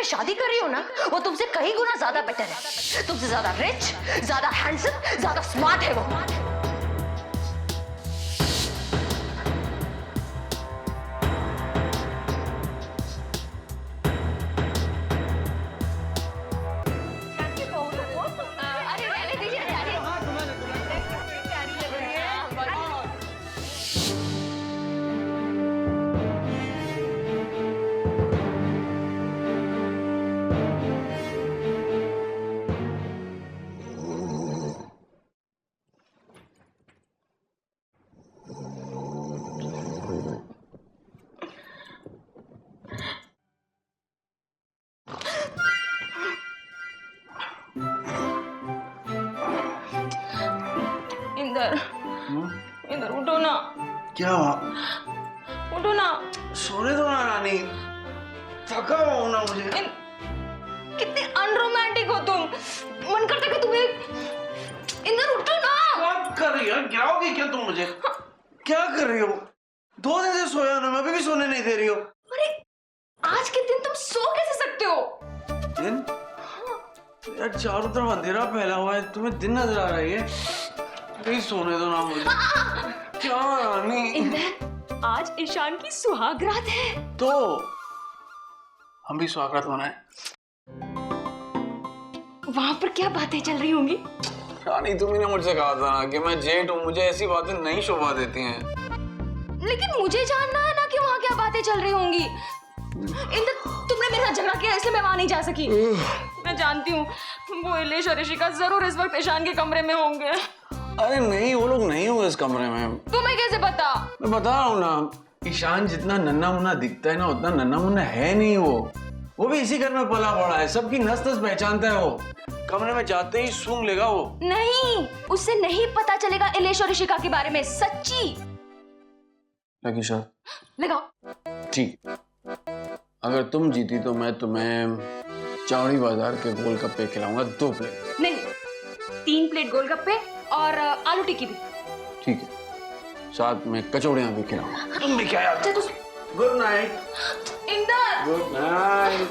शादी कर रही हो ना, वो तुमसे कई गुना ज्यादा बेटर है। तुमसे ज्यादा रिच, ज्यादा हैंडसम, ज्यादा स्मार्ट है वो। अरे रहने दीजिए, इंदर, इंदर उठो ना। क्या हुआ? उठो ना। सोने दो ना रानी, थका हुआ हूं ना मुझे। कितने अनरोमांटिक हो तुम। मन करता है कि तुम्हें। इंदर उठो ना। क्या कर रही हो? गिराओगी क्या तुम मुझे? क्या कर रही हो? 2 दिन से सोया ना, मैं अभी भी सोने नहीं दे रही हो। अरे आज के दिन तुम सो कैसे सकते हो? दिन? यार चारों तरफ अंधेरा फैला हुआ है, तुम्हें दिन नजर आ रही है? प्लीज सोने दो ना मुझे। क्या रानी? इंदर, आज ईशान की सुहाग रात है। तो हम भी स्वागत मनाएं। वहां पर क्या बातें चल रही होंगी? रानी तुमने मुझसे कहा था ना कि मैं जेठ हूँ, मुझे ऐसी बातें नहीं शोभा देती हैं। लेकिन मुझे जानना है ना कि वहां क्या बातें चल रही होंगी। इंदर, तुमने मेरे साथ झगड़ा किया इसलिए मैं वहां नहीं जा सकी। मैं जानती हूँ वो इलेश और ऋषिका जरूर इस वक्त ईशान के कमरे में होंगे। अरे नहीं, वो लोग नहीं होंगे इस कमरे में। तुम्हें कैसे पता? मैं बता रहा हूँ ना, ईशान जितना नन्हा मुन्ना दिखता है ना, उतना नन्हा मुन्ना है नहीं वो भी इसी घर में पला बड़ा है, सबकी नस नस पहचानता है वो। कमरे में जाते ही सूंघ लेगा वो। नहीं, उससे नहीं पता चलेगा इलेश और ऋषिका के बारे में। सच्ची लगी शर्त? लगाओ। ठीक, अगर तुम जीती तो मैं तुम्हें चावड़ी बाजार के गोलगप्पे खिलाऊंगा 2 प्लेट। नहीं, 3 प्लेट गोलगप्पे और आलू टिक्की भी। ठीक है, साथ में कचौड़ियां भी खिलाऊंगा। तुम भी क्या यार? Good night. Inder, good night.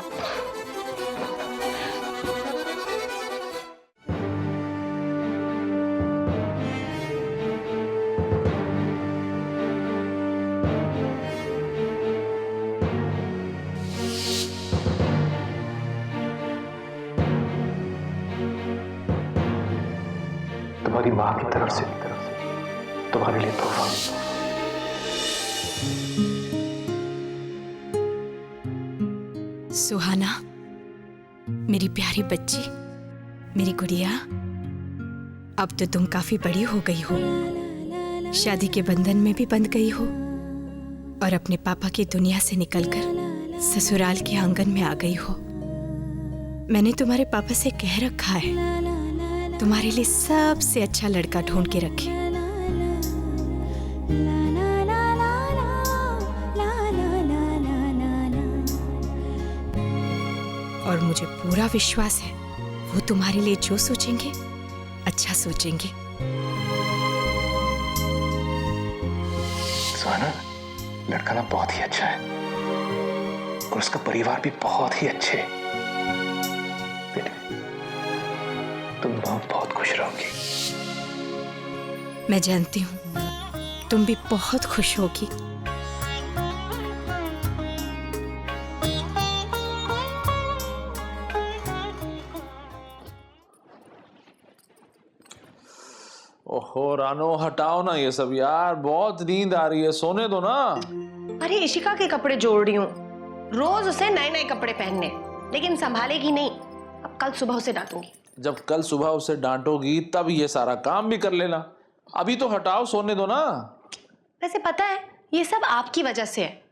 तुम्हारी माँ की तरफ से तुम्हारे लिए तोहफा। सुहाना, मेरी प्यारी बच्ची, मेरी गुड़िया, अब तो तुम काफी बड़ी हो गई हो, शादी के बंधन में भी बंध गई हो और अपने पापा की दुनिया से निकलकर ससुराल के आंगन में आ गई हो। मैंने तुम्हारे पापा से कह रखा है तुम्हारे लिए सबसे अच्छा लड़का ढूंढ के रखे। और मुझे पूरा विश्वास है वो तुम्हारे लिए जो सोचेंगे अच्छा सोचेंगे। सुहाना, लड़का ना बहुत ही अच्छा है और उसका परिवार भी बहुत ही अच्छे है। तुम बहुत खुश रहोगी। मैं जानती हूँ तुम भी बहुत खुश होगी। ओहो रानो, हटाओ ना ये सब यार, बहुत नींद आ रही है, सोने दो ना। अरे इशिका के कपड़े जोड़ रही हूँ, रोज उसे नए नए कपड़े पहनने, लेकिन संभालेगी नहीं। अब कल सुबह उसे डांटूंगी। जब कल सुबह उसे डांटोगी तब ये सारा काम भी कर लेना, अभी तो हटाओ, सोने दो ना। वैसे पता है ये सब आपकी वजह से है।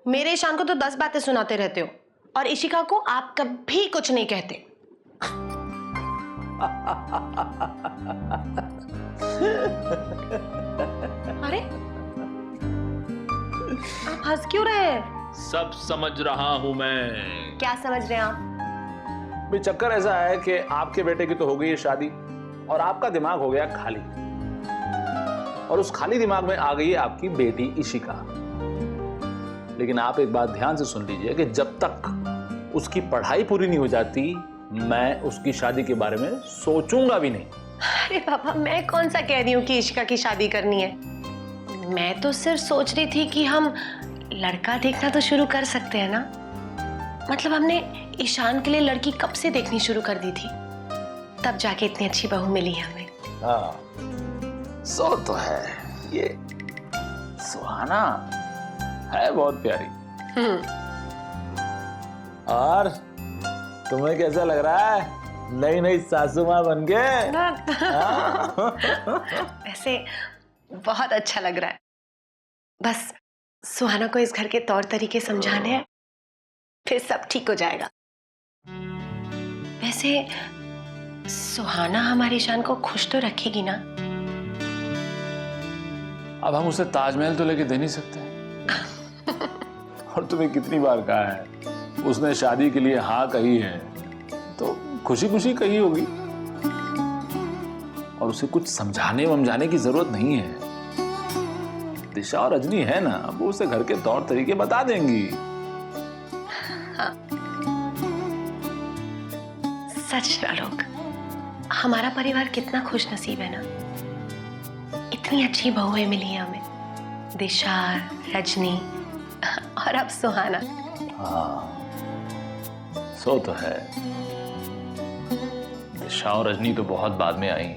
मेरे ईशान को तो 10 बातें सुनाते रहते हो और इशिका को आप कभी कुछ नहीं कहते। अरे आप हंस क्यों रहे हैं? सब समझ रहा हूं मैं। क्या समझ रहे हैं आप? भी चक्कर ऐसा है कि आपके बेटे की तो हो गई है शादी और आपका दिमाग हो गया खाली, और उस खाली दिमाग में आ गई है आपकी बेटी इशिका। लेकिन आप एक बात ध्यान से सुन लीजिए कि जब तक उसकी पढ़ाई पूरी नहीं हो जाती, मैं उसकी शादी के बारे में सोचूंगा भी नहीं। अरे पापा, मैं कौन सा कह रही हूँ कि इशिका की शादी करनी है। मैं तो सिर्फ सोच रही थी कि हम लड़का देखना तो शुरू कर सकते हैं ना। मतलब हमने ईशान के लिए लड़की कब से देखनी शुरू कर दी थी, तब जाके इतनी अच्छी बहू मिली है हमें। हाँ, सो तो है। ये सुहाना है बहुत प्यारी। और तुम्हें कैसा लग रहा है नई नई सासू माँ बन के? वैसे बहुत अच्छा लग रहा है। बस सुहाना को इस घर के तौर तरीके समझाने हैं, फिर सब ठीक हो जाएगा। वैसे सुहाना हमारी ईशान को खुश तो रखेगी ना? अब हम उसे ताजमहल तो लेके दे नहीं सकते। और तुम्हें कितनी बार कहा है, उसने शादी के लिए हाँ कही है तो खुशी खुशी कही होगी, और उसे कुछ समझाने वमझाने की जरूरत नहीं है। दिशा और रजनी है ना, वो उसे घर के तौर तरीके बता देंगी। हाँ। सच आलोक, हमारा परिवार कितना खुश नसीब है ना। इतनी अच्छी बहुएं मिली हैं हमें, दिशा, रजनी और अब सुहाना। हाँ, सो तो है। दिशा और रजनी तो बहुत बाद में आई,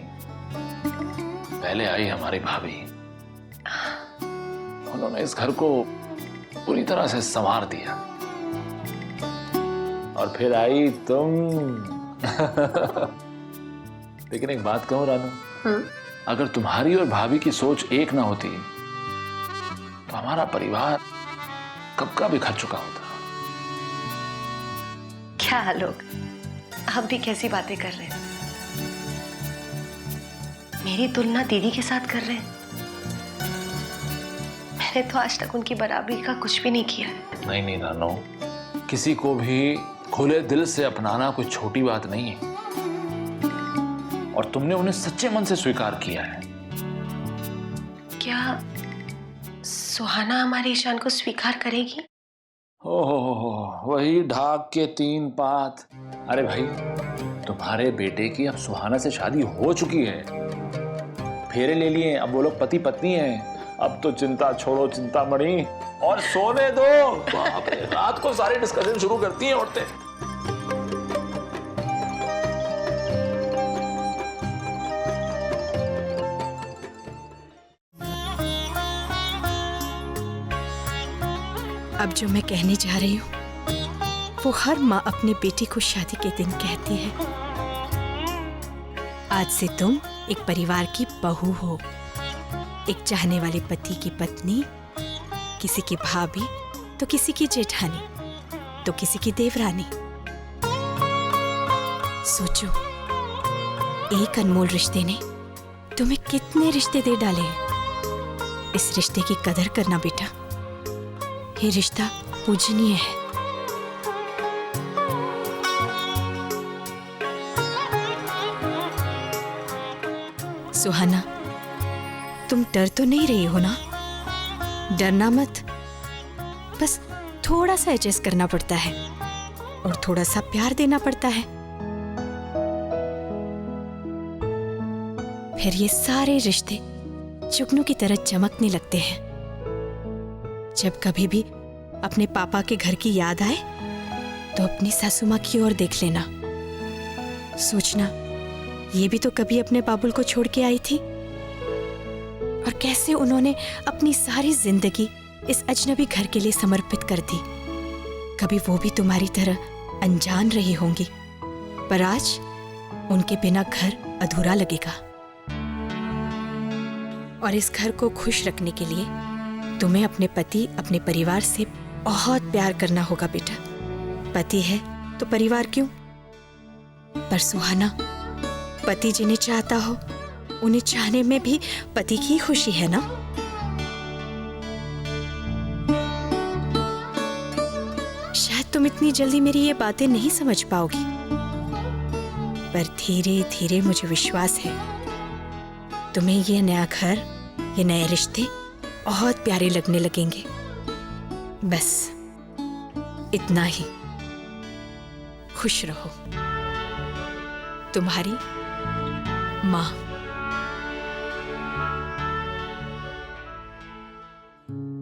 पहले आई हमारी भाभी। उन्होंने इस घर को पूरी तरह से संवार दिया, और फिर आई तुम। लेकिन एक बात कहूं रानू, अगर तुम्हारी और भाभी की सोच एक ना होती तो हमारा परिवार कब का बिखर चुका होता। क्या लोग आप भी कैसी बातें कर रहे हैं? मेरी तुलना दीदी के साथ कर रहे हैं? मैंने तो आज तक उनकी बराबरी का कुछ भी नहीं किया है। नहीं नहीं रानू, किसी को भी खुले दिल से अपनाना कोई छोटी बात नहीं है, और तुमने उन्हें सच्चे मन से स्वीकार किया है। क्या सुहाना हमारे ईशान को स्वीकार करेगी? ओहो, वही ढाक के 3 पात। अरे भाई, तुम्हारे बेटे की अब सुहाना से शादी हो चुकी है, फेरे ले लिए, अब वो लोग पति पत्नी हैं। अब तो चिंता छोड़ो चिंता मणि, और सोने दो। बाप रे, रात को सारे डिस्कशन शुरू करती हैं औरतें। अब जो मैं कहने जा रही हूँ वो हर माँ अपनी बेटी को शादी के दिन कहती है। आज से तुम एक परिवार की बहू हो, एक चाहने वाले पति की पत्नी, किसी की भाभी तो किसी की जेठानी तो किसी की देवरानी। सोचो, एक अनमोल रिश्ते ने तुम्हें कितने रिश्ते दे डाले हैं। इस रिश्ते की कदर करना बेटा, ये रिश्ता पूजनीय है। सुहाना, तुम डर तो नहीं रही हो ना? डरना मत, बस थोड़ा सा एडजस्ट करना पड़ता है और थोड़ा सा प्यार देना पड़ता है, फिर ये सारे रिश्ते जुगनू की तरह चमकने लगते हैं। जब कभी भी अपने पापा के घर की याद आए तो अपनी सासू माँ की ओर देख लेना। सोचना, ये भी तो कभी अपने बाबुल को छोड़ के आई थी, और कैसे उन्होंने अपनी सारी जिंदगी इस अजनबी घर के लिए समर्पित कर दी। कभी वो भी तुम्हारी तरह अनजान रही होंगी, पर आज उनके बिना घर अधूरा लगेगा। और इस घर को खुश रखने के लिए तुम्हें अपने पति, अपने परिवार से बहुत प्यार करना होगा बेटा। पति है तो परिवार क्यों? पर सुहाना, पति जिन्हें चाहता हो उन्हें चाहने में भी पति की खुशी है ना। शायद तुम इतनी जल्दी मेरी ये बातें नहीं समझ पाओगी, पर धीरे धीरे मुझे विश्वास है तुम्हें ये नया घर, ये नए रिश्ते बहुत प्यारे लगने लगेंगे। बस इतना ही। खुश रहो। तुम्हारी माँ।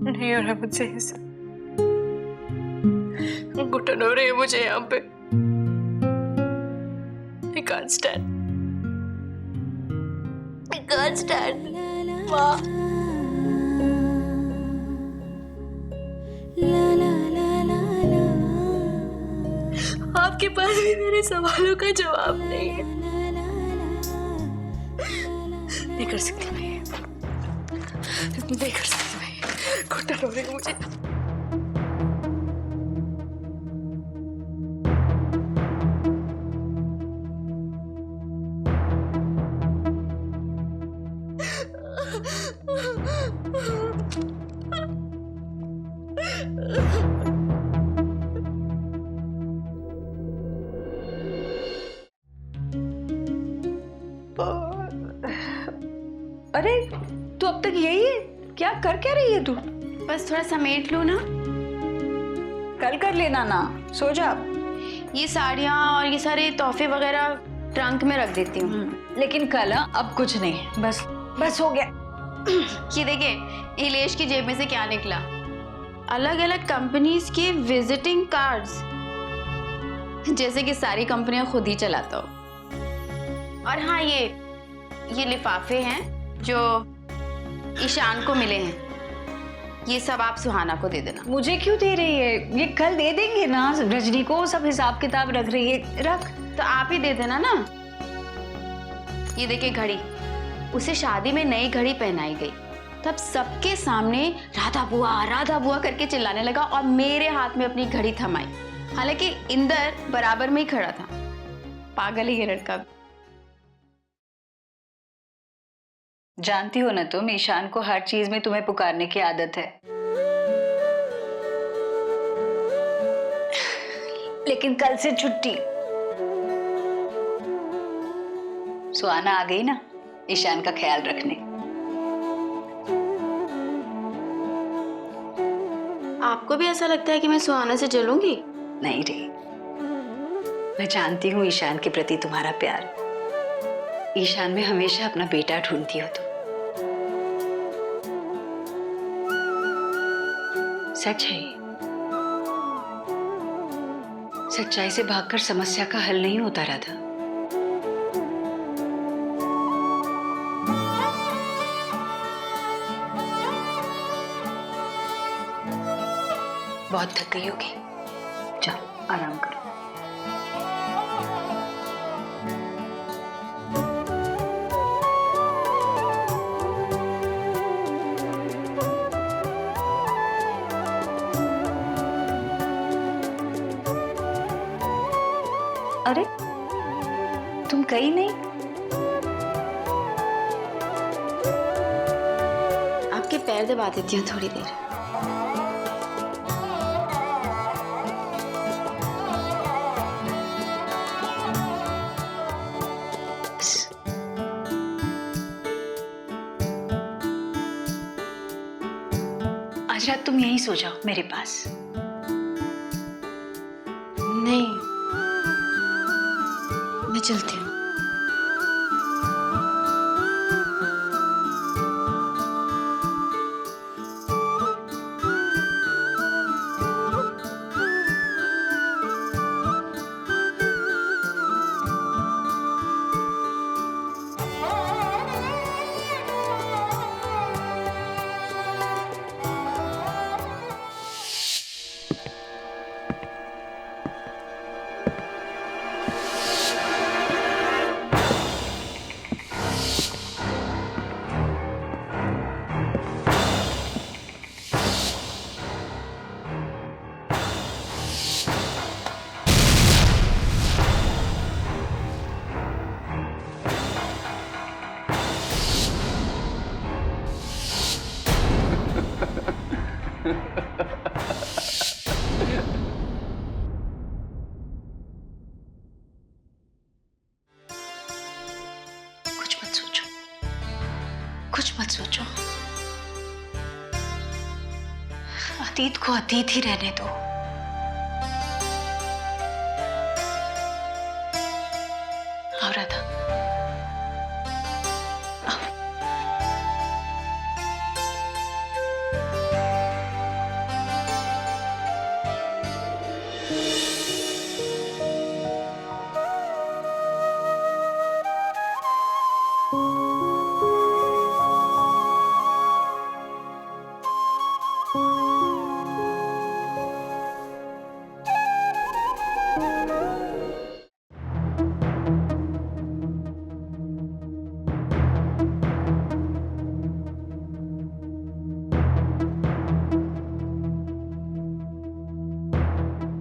नहीं हो रहा मुझसे ऐसा, घुटन हो रही है मुझे यहाँ पे। I can't stand. I can't stand. माँ। आपके पास भी मेरे सवालों का जवाब नहीं है। नहीं कर सकती मैं, नहीं कर सकती मैं, घुटन हो रही है मुझे। अरे तू अब तक यही है क्या? कर क्या रही है तू? बस थोड़ा समेट लो ना। कल कर लेना ना, सो जा। ये साड़ियाँ और ये सारे तोहफे वगैरह ट्रंक में रख देती हूँ। लेकिन कल अब कुछ नहीं, बस बस हो गया। ये देखिए इलेश की जेब में से क्या निकला, अलग अलग कंपनीज के विजिटिंग कार्ड्स, जैसे कि सारी कंपनियां खुद ही चलाता हो। और हाँ, ये लिफाफे हैं जो ईशान को मिले हैं, ये सब आप सुहाना को दे देना। मुझे क्यों दे रही है? ये कल दे देंगे ना, रजनी को सब हिसाब किताब रख रही है, रख। तो आप ही दे देना ना। ये देखिए घड़ी, उसे शादी में नई घड़ी पहनाई गई, तब सबके सामने राधा बुआ करके चिल्लाने लगा और मेरे हाथ में अपनी घड़ी थमाई। हालांकि इंदर बराबर में ही खड़ा था। पागल ही ये लड़का। जानती हो ना तुम, ईशान को हर चीज में तुम्हें पुकारने की आदत है। लेकिन कल से छुट्टी। सुहाना आ गई ना ईशान का ख्याल रखने। आपको भी ऐसा लगता है कि मैं सुहाना से जलूंगी? नहीं रे, मैं जानती हूँ ईशान के प्रति तुम्हारा प्यार। ईशान में हमेशा अपना बेटा ढूंढती हो तुम। सच है, सच्चाई से भागकर समस्या का हल नहीं होता राधा। बहुत थक गई होगी, जाओ आराम करो। अरे तुम गई नहीं? आपके पैर दबा देती हूँ थोड़ी देर। आज रात तुम यहीं सो जाओ मेरे पास। नहीं, मैं चलती हूँ। कुछ मत सोचो, अतीत को अतीत ही रहने दो।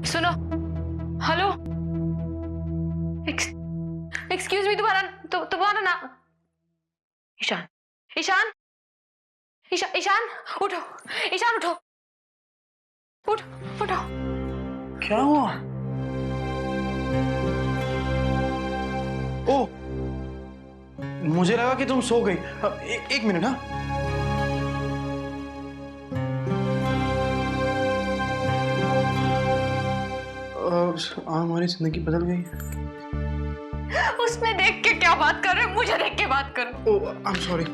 सुनो, हेलो, एक्सक्यूज मी, तुम्हारा नाम? ईशान, ईशान, ईशान उठो, ईशान उठो, उठो। क्या हुआ? ओ, मुझे लगा कि तुम सो गई। एक मिनट। हमारी जिंदगी बदल गई। उसमें देख के क्या बात कर रहे हो? मुझे देख के बात करो। ओ, आई एम सॉरी।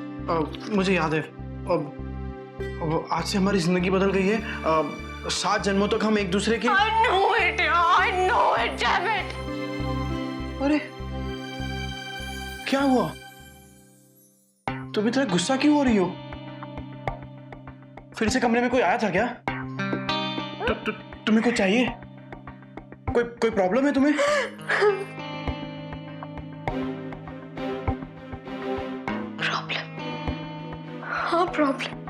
मुझे याद है, अब आज से हमारी जिंदगी बदल गई है। 7 जन्मों तक हम एक दूसरे के। I know it, damn it! अरे क्या हुआ? तुम इतना गुस्सा क्यों हो रही हो? फिर से कमरे में कोई आया था क्या? तुम्हें कुछ चाहिए? कोई प्रॉब्लम है तुम्हें? हाँ, प्रॉब्लम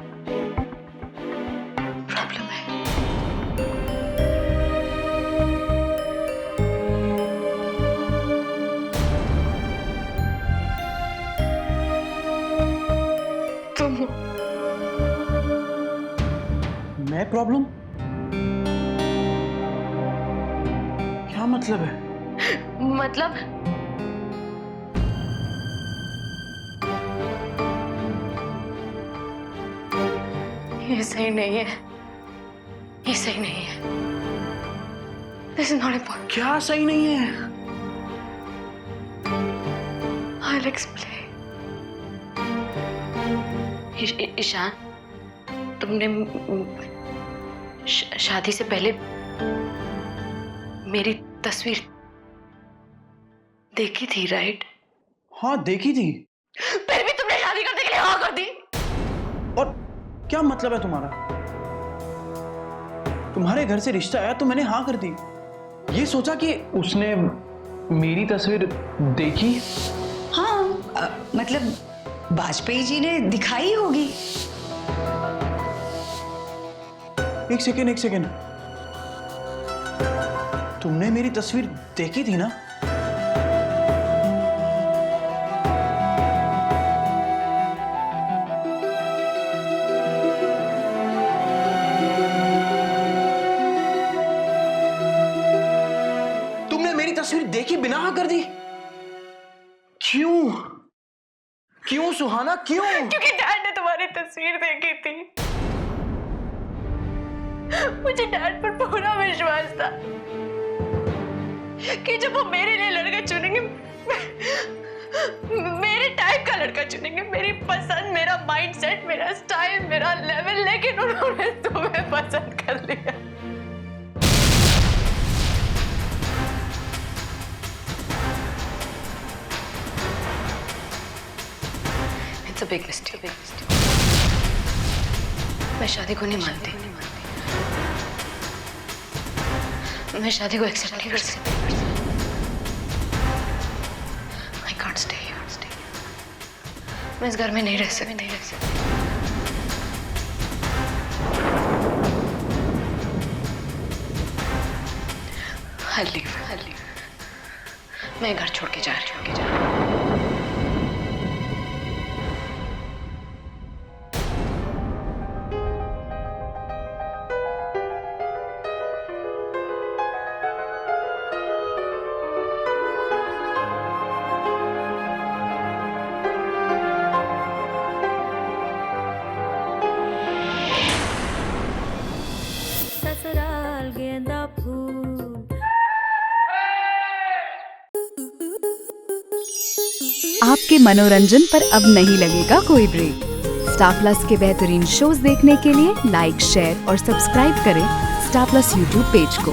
है। तुम। मैं प्रॉब्लम? क्या मतलब है? मतलब ये सही नहीं है, ये सही नहीं है। This is not important. क्या सही नहीं है? I'll explain. ईशान, तुमने शादी से पहले मेरी तस्वीर देखी थी, राइट? हाँ, देखी थी। फिर भी तुमने शादी करने के लिए हाँ कर दी। और क्या मतलब है तुम्हारा? तुम्हारे घर से रिश्ता आया तो मैंने हाँ कर दी। ये सोचा कि उसने मेरी तस्वीर देखी। हाँ, मतलब वाजपेयी जी ने दिखाई होगी। एक सेकेंड। तुमने मेरी तस्वीर देखी थी ना? तुमने मेरी तस्वीर देखी बिना हाँ कर दी? क्यों सुहाना, क्यों? क्योंकि डैड ने तुम्हारी तस्वीर देखी थी। मुझे डैड पर पूरा विश्वास था कि जब वो मेरे लिए लड़का चुनेंगे, मेरे टाइप का लड़का चुनेंगे, मेरी पसंद, मेरा माइंडसेट, मेरा स्टाइल, मेरा लेवल, लेकिन उन्होंने तुम्हें पसंद कर लिया। It's a big mistake. मैं शादी को नहीं मानती। मैं शादी को एक्सेप्ट नहीं कर सकती। I can't stay here. मैं इस घर में नहीं रह सकती। I'll leave. मैं घर छोड़ के जा रही हूँ। आपके मनोरंजन पर अब नहीं लगेगा कोई ब्रेक। स्टार प्लस के बेहतरीन शोज देखने के लिए लाइक, शेयर और सब्सक्राइब करें स्टार प्लस यूट्यूब पेज को।